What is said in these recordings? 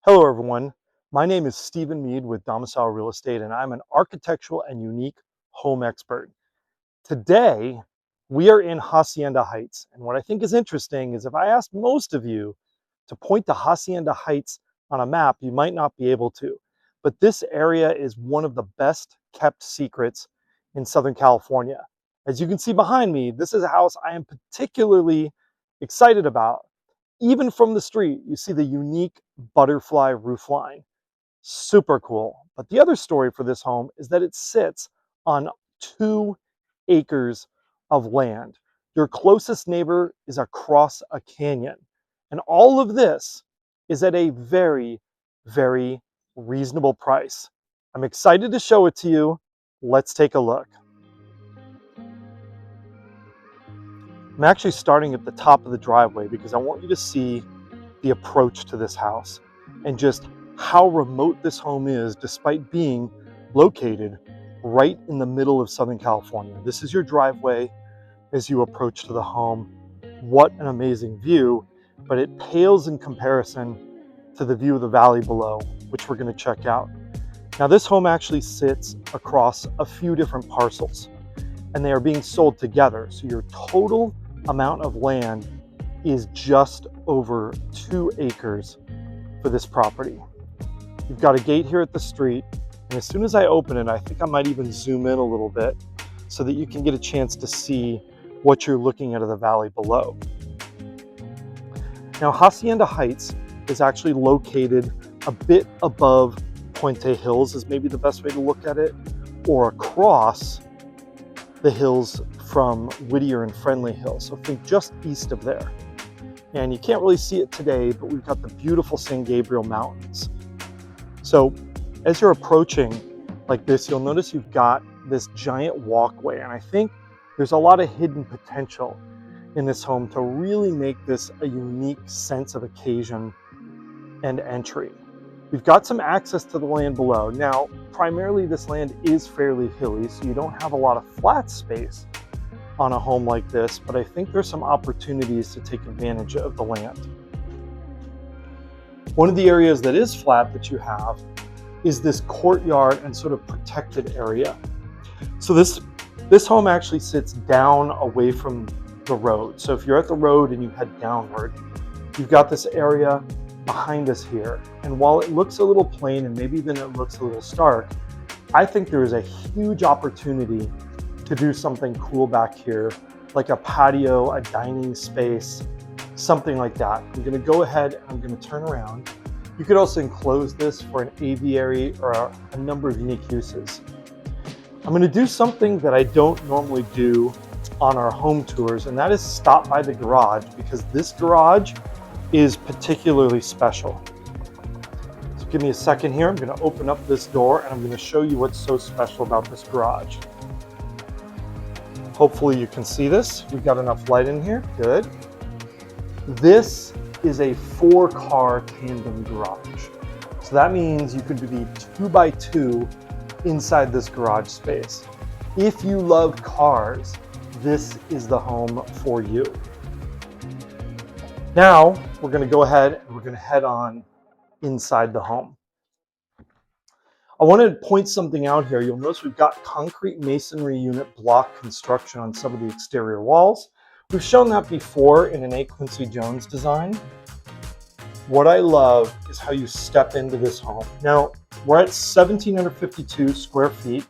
Hello everyone, my name is Stephen Mead with Domicile Real Estate and I'm an architectural and unique home expert. Today, we are in Hacienda Heights, and what I think is interesting is if I asked most of you to point to Hacienda Heights on a map, you might not be able to. But this area is one of the best kept secrets in Southern California. As you can see behind me, this is a house I am particularly excited about. Even from the street, you see the unique butterfly roofline. Super cool. But the other story for this home is that it sits on 2 acres of land. Your closest neighbor is across a canyon. And all of this is at a very, very reasonable price. I'm excited to show it to you. Let's take a look. I'm actually starting at the top of the driveway because I want you to see the approach to this house and just how remote this home is despite being located right in the middle of Southern California. This is your driveway as you approach to the home. What an amazing view, but it pales in comparison to the view of the valley below, which we're going to check out. Now this home actually sits across a few different parcels and they are being sold together. So your total amount of land is just over 2 acres for this property. You've got a gate here at the street, and as soon as I open it, I think I might even zoom in a little bit so that you can get a chance to see what you're looking at of the valley below. Now, Hacienda Heights is actually located a bit above Puente Hills, is maybe the best way to look at it, or across the hills from Whittier and Friendly Hills. So think just east of there. And you can't really see it today, but we've got the beautiful San Gabriel Mountains. So as you're approaching like this, you'll notice you've got this giant walkway. And I think there's a lot of hidden potential in this home to really make this a unique sense of occasion and entry. We've got some access to the land below. Now, primarily this land is fairly hilly, so you don't have a lot of flat space on a home like this, but I think there's some opportunities to take advantage of the land. One of the areas that is flat that you have is this courtyard and sort of protected area. So this home actually sits down away from the road. So if you're at the road and you head downward, you've got this area behind us here. And while it looks a little plain and maybe even it looks a little stark, I think there is a huge opportunity to do something cool back here, like a patio, a dining space, something like that. I'm gonna go ahead and I'm gonna turn around. You could also enclose this for an aviary or a number of unique uses. I'm gonna do something that I don't normally do on our home tours, and that is stop by the garage, because this garage is particularly special. So give me a second here. I'm gonna open up this door and I'm gonna show you what's so special about this garage. Hopefully you can see this. We've got enough light in here, good. This is a 4-car tandem garage. So that means you could be 2x2 inside this garage space. If you love cars, this is the home for you. Now, we're gonna go ahead and we're gonna head on inside the home. I want to point something out here. You'll notice we've got concrete masonry unit block construction on some of the exterior walls. We've shown that before in an A. Quincy Jones design. What I love is how you step into this home. Now, we're at 1,752 square feet.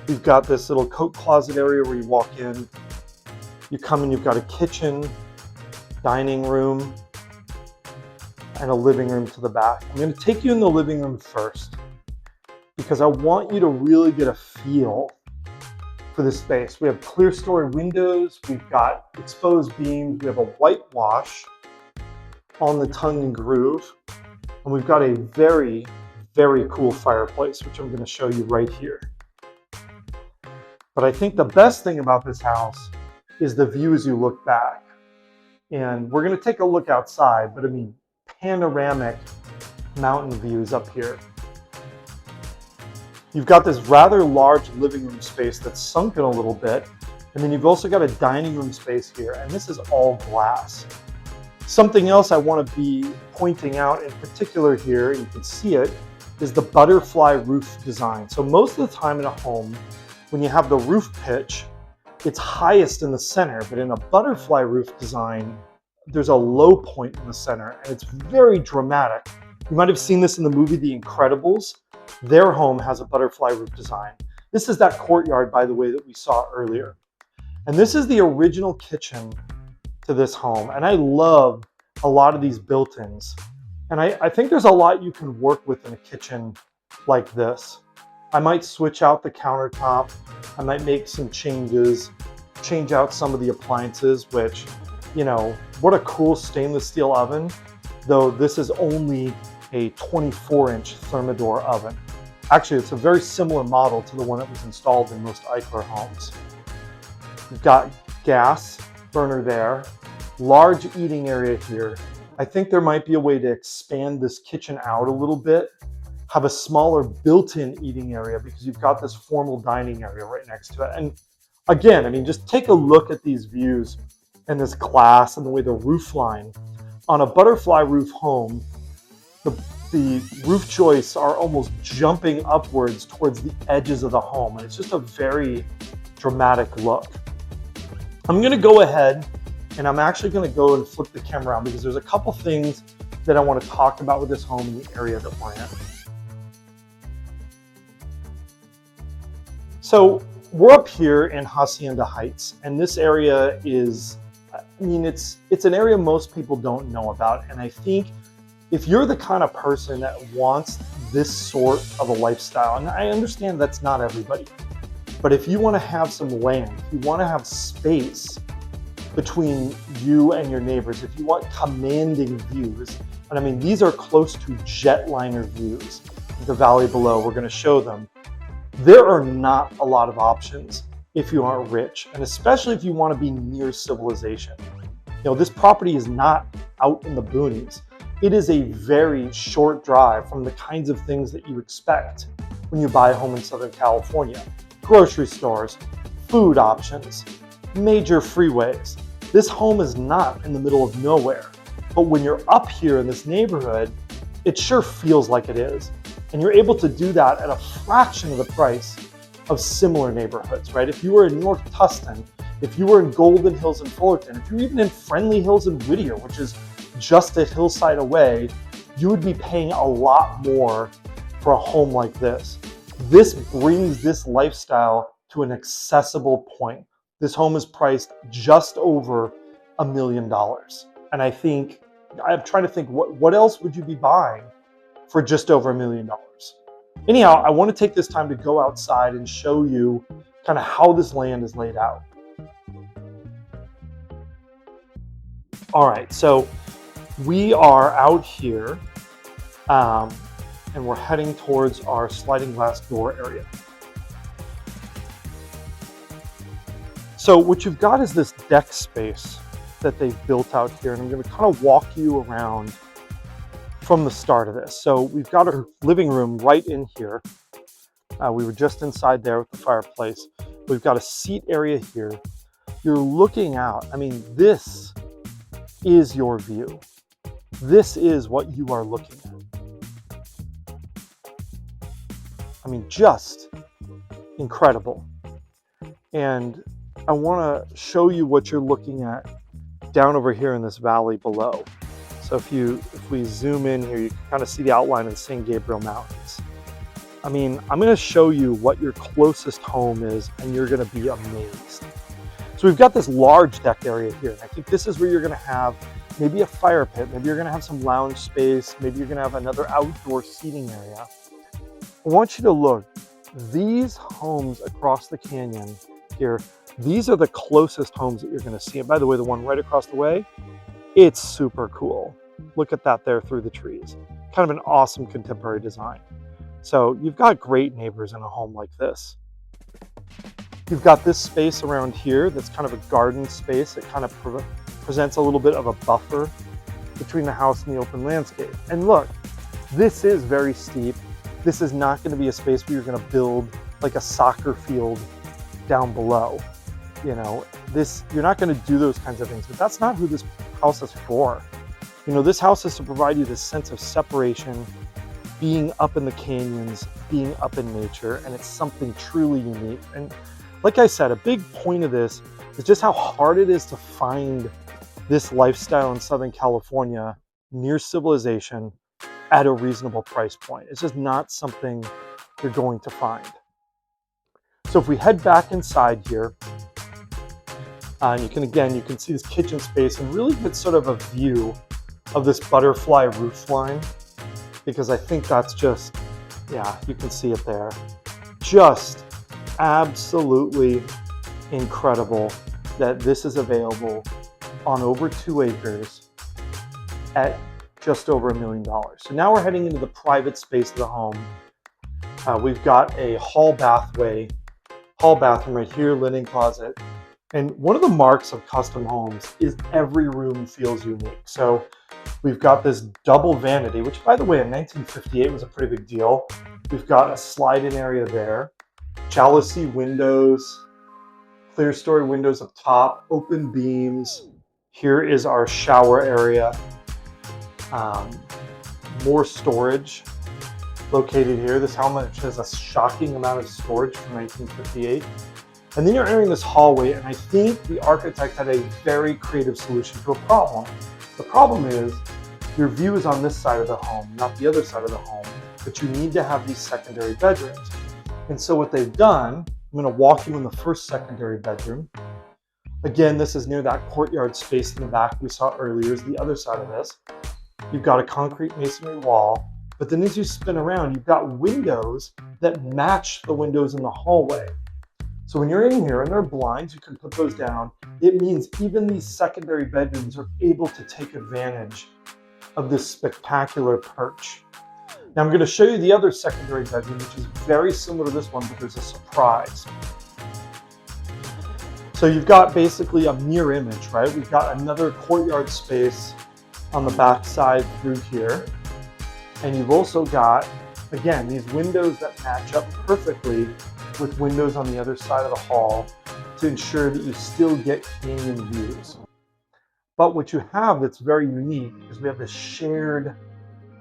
We've got this little coat closet area where you walk in. You come in, you've got a kitchen, dining room, and a living room to the back. I'm going to take you in the living room first because I want you to really get a feel for this space. We have clear story windows, we've got exposed beams, we have a whitewash on the tongue and groove, and we've got a very, very cool fireplace, which I'm going to show you right here. But I think the best thing about this house is the view as you look back. And we're going to take a look outside, but I mean, panoramic mountain views up here. You've got this rather large living room space that's sunken a little bit, and then you've also got a dining room space here, and this is all glass. Something else I want to be pointing out in particular here, you can see it, is the butterfly roof design. So most of the time in a home, when you have the roof pitch, it's highest in the center, but in a butterfly roof design, there's a low point in the center, and it's very dramatic. You might have seen this in the movie The Incredibles. Their home has a butterfly roof design. This is that courtyard, by the way, that we saw earlier. And this is the original kitchen to this home, and I love a lot of these built-ins. And I think there's a lot you can work with in a kitchen like this. I might switch out the countertop. I might make some changes, change out some of the appliances, which, you know, what a cool stainless steel oven, though this is only a 24-inch Thermador oven. Actually, it's a very similar model to the one that was installed in most Eichler homes. You've got gas burner there, large eating area here. I think there might be a way to expand this kitchen out a little bit, have a smaller built-in eating area because you've got this formal dining area right next to it. And again, I mean, just take a look at these views and this glass and the way the roof line on a butterfly roof home, the roof joists are almost jumping upwards towards the edges of the home. And it's just a very dramatic look. I'm gonna go ahead and I'm actually gonna go and flip the camera around because there's a couple things that I wanna talk about with this home in the area that we're in. So we're up here in Hacienda Heights, and this area is, I mean, it's an area most people don't know about. And I think if you're the kind of person that wants this sort of a lifestyle, and I understand that's not everybody, but if you want to have some land, if you want to have space between you and your neighbors, if you want commanding views, and I mean, these are close to jetliner views, the valley below, we're going to show them. There are not a lot of options if you aren't rich, and especially if you want to be near civilization. You know, this property is not out in the boonies. It is a very short drive from the kinds of things that you expect when you buy a home in Southern California. Grocery stores, food options, major freeways. This home is not in the middle of nowhere, but when you're up here in this neighborhood, it sure feels like it is. And you're able to do that at a fraction of the price of similar neighborhoods, right? If you were in North Tustin, if you were in Golden Hills and Fullerton, if you're even in Friendly Hills and Whittier, which is just a hillside away, you would be paying a lot more for a home like this. This brings this lifestyle to an accessible point. This home is priced just over $1 million. And I think, I'm trying to think, what else would you be buying for just over $1 million? Anyhow, I want to take this time to go outside and show you kind of how this land is laid out. All right, so we are out here and we're heading towards our sliding glass door area. So what you've got is this deck space that they've built out here, and I'm going to kind of walk you around from the start of this. So we've got our living room right in here. We were just inside there with the fireplace. We've got a seat area here. You're looking out. I mean, this is your view. This is what you are looking at. I mean, just incredible. And I want to show you what you're looking at down over here in this valley below. So if we zoom in here, you can kind of see the outline of the San Gabriel Mountains. I mean, I'm going to show you what your closest home is, and you're going to be amazed. So we've got this large deck area here, and I think this is where you're going to have maybe a fire pit, maybe you're going to have some lounge space, maybe you're going to have another outdoor seating area. I want you to look. These homes across the canyon here, these are the closest homes that you're going to see. And by the way, the one right across the way, it's super cool. Look at that there through the trees. Kind of an awesome contemporary design. So you've got great neighbors in a home like this. You've got this space around here that's kind of a garden space. It kind of presents a little bit of a buffer between the house and the open landscape. And look, this is very steep. This is not going to be a space where you're going to build like a soccer field down below. You know, you're not going to do those kinds of things, but that's not who this house is for. You know, this house is to provide you this sense of separation, being up in the canyons, being up in nature, and it's something truly unique. And like I said, a big point of this is just how hard it is to find this lifestyle in Southern California near civilization at a reasonable price point. It's just not something you're going to find. So if we head back inside here, you can see this kitchen space and really get sort of a view of this butterfly roof line, because I think that's just, yeah, you can see it there. Just absolutely incredible that this is available on over 2 acres at just over $1 million. So now we're heading into the private space of the home. We've got a hall bathroom right here, linen closet. And one of the marks of custom homes is every room feels unique. So we've got this double vanity, which by the way, in 1958 was a pretty big deal. We've got a slide-in area there, jalousie windows, clear story windows up top, open beams. Here is our shower area. More storage located here. This home has a shocking amount of storage from 1958. And then you're entering this hallway, and I think the architect had a very creative solution to a problem. The problem is your view is on this side of the home, not the other side of the home, but you need to have these secondary bedrooms. And so what they've done, I'm going to walk you in the first secondary bedroom. Again, this is near that courtyard space in the back we saw earlier, is the other side of this. You've got a concrete masonry wall, but then as you spin around, you've got windows that match the windows in the hallway. So when you're in here and there are blinds, you can put those down. It means even these secondary bedrooms are able to take advantage of this spectacular perch. Now I'm going to show you the other secondary bedroom, which is very similar to this one, but there's a surprise. So you've got basically a mirror image, right? We've got another courtyard space on the back side through here. And you've also got, again, these windows that match up perfectly with windows on the other side of the hall to ensure that you still get canyon views. But what you have that's very unique is we have this shared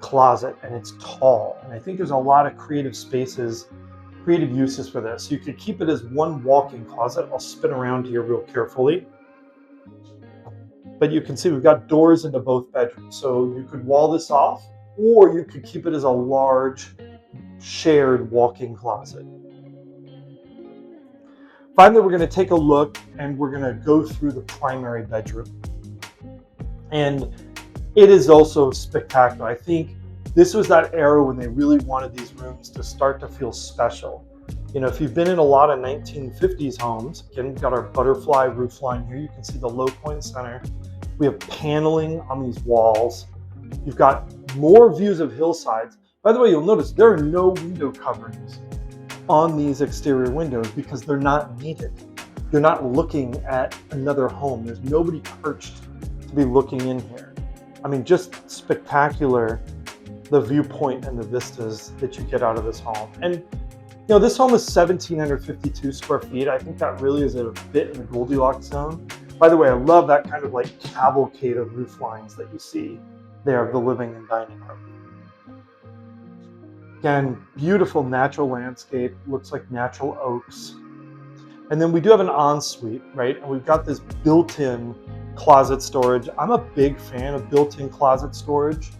closet, and it's tall. And I think there's a lot of creative uses for this. You could keep it as one walk-in closet. I'll spin around here real carefully. But you can see we've got doors into both bedrooms. So you could wall this off, or you could keep it as a large shared walk-in closet. Finally, we're going to take a look and we're going to go through the primary bedroom. And it is also spectacular. I think this was that era when they really wanted these rooms to start to feel special. You know, if you've been in a lot of 1950s homes, again, we've got our butterfly roof line here. You can see the low point center. We have paneling on these walls. You've got more views of hillsides. By the way, you'll notice there are no window coverings on these exterior windows because they're not needed. You're not looking at another home. There's nobody perched to be looking in here. I mean, just spectacular, the viewpoint and the vistas that you get out of this home. And you know, this home is 1,752 square feet. I think that really is a bit in the Goldilocks zone. By the way, I love that kind of like cavalcade of roof lines that you see there of the living and dining room. Again, beautiful natural landscape, looks like natural oaks. And then we do have an ensuite, right? And we've got this built-in closet storage. I'm a big fan of built-in closet storage.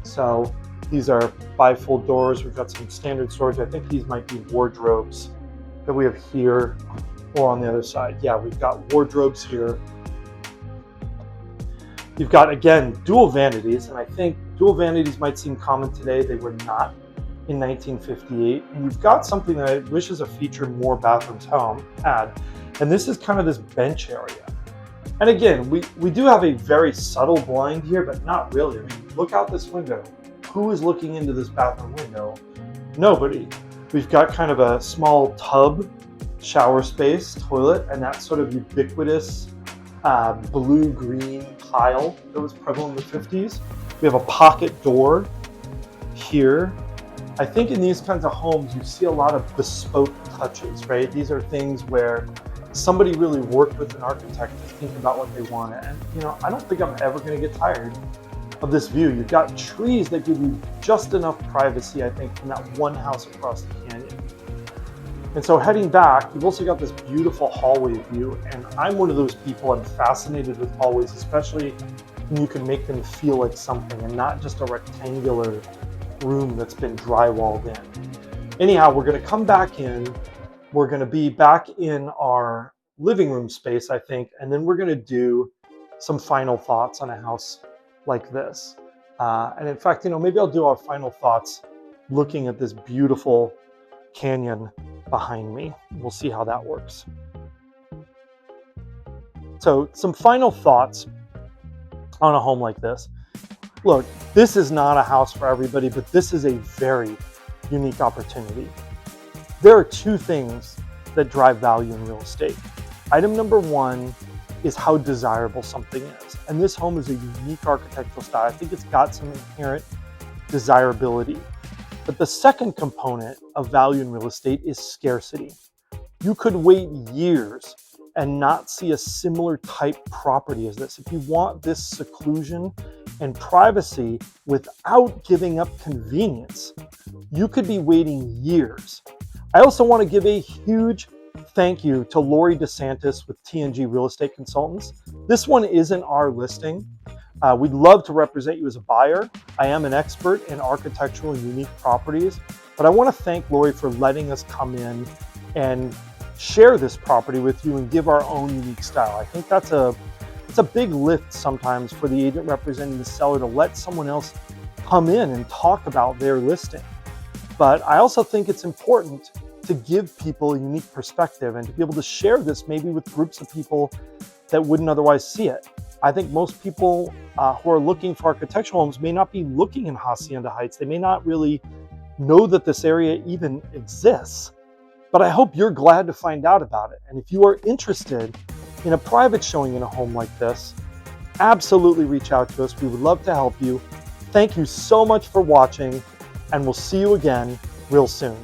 So these are bifold doors. We've got some standard storage. I think these might be wardrobes that we have here or on the other side. Yeah, we've got wardrobes here. You've got, again, dual vanities. And I think dual vanities might seem common today. They were not in 1958, and you've got something that I wish is a feature more bathrooms had, and this is kind of this bench area. And again, we do have a very subtle blind here, but not really. I mean, look out this window. Who is looking into this bathroom window? Nobody. We've got kind of a small tub, shower space, toilet, and that sort of ubiquitous blue-green tile that was prevalent in the 50s. We have a pocket door here. I think in these kinds of homes, you see a lot of bespoke touches, right? These are things where somebody really worked with an architect to think about what they wanted. And, you know, I don't think I'm ever going to get tired of this view. You've got trees that give you just enough privacy, I think, from that one house across the canyon. And so heading back, you've also got this beautiful hallway view. And I'm one of those people, I'm fascinated with hallways, especially when you can make them feel like something and not just a rectangular room that's been drywalled in. Anyhow, we're going to come back in. We're going to be back in our living room space, I think, and then we're going to do some final thoughts on a house like this. And in fact, maybe I'll do our final thoughts looking at this beautiful canyon behind me. We'll see how that works. So some final thoughts on a home like this. Look, this is not a house for everybody, but this is a very unique opportunity. There are two things that drive value in real estate. Item number one is how desirable something is. And this home is a unique architectural style. I think it's got some inherent desirability. But the second component of value in real estate is scarcity. You could wait years and not see a similar type property as this. If you want this seclusion and privacy without giving up convenience, you could be waiting years. I also want to give a huge thank you to Lori DeSantis with TNG Real Estate Consultants. This one isn't our listing. We'd love to represent you as a buyer. I am an expert in architectural and unique properties, but I want to thank Lori for letting us come in and share this property with you and give our own unique style. I think it's a big lift sometimes for the agent representing the seller to let someone else come in and talk about their listing. But I also think it's important to give people a unique perspective and to be able to share this maybe with groups of people that wouldn't otherwise see it. I think most people who are looking for architectural homes may not be looking in Hacienda Heights. They may not really know that this area even exists. But I hope you're glad to find out about it. And if you are interested in a private showing in a home like this, absolutely reach out to us. We would love to help you. Thank you so much for watching, and we'll see you again real soon.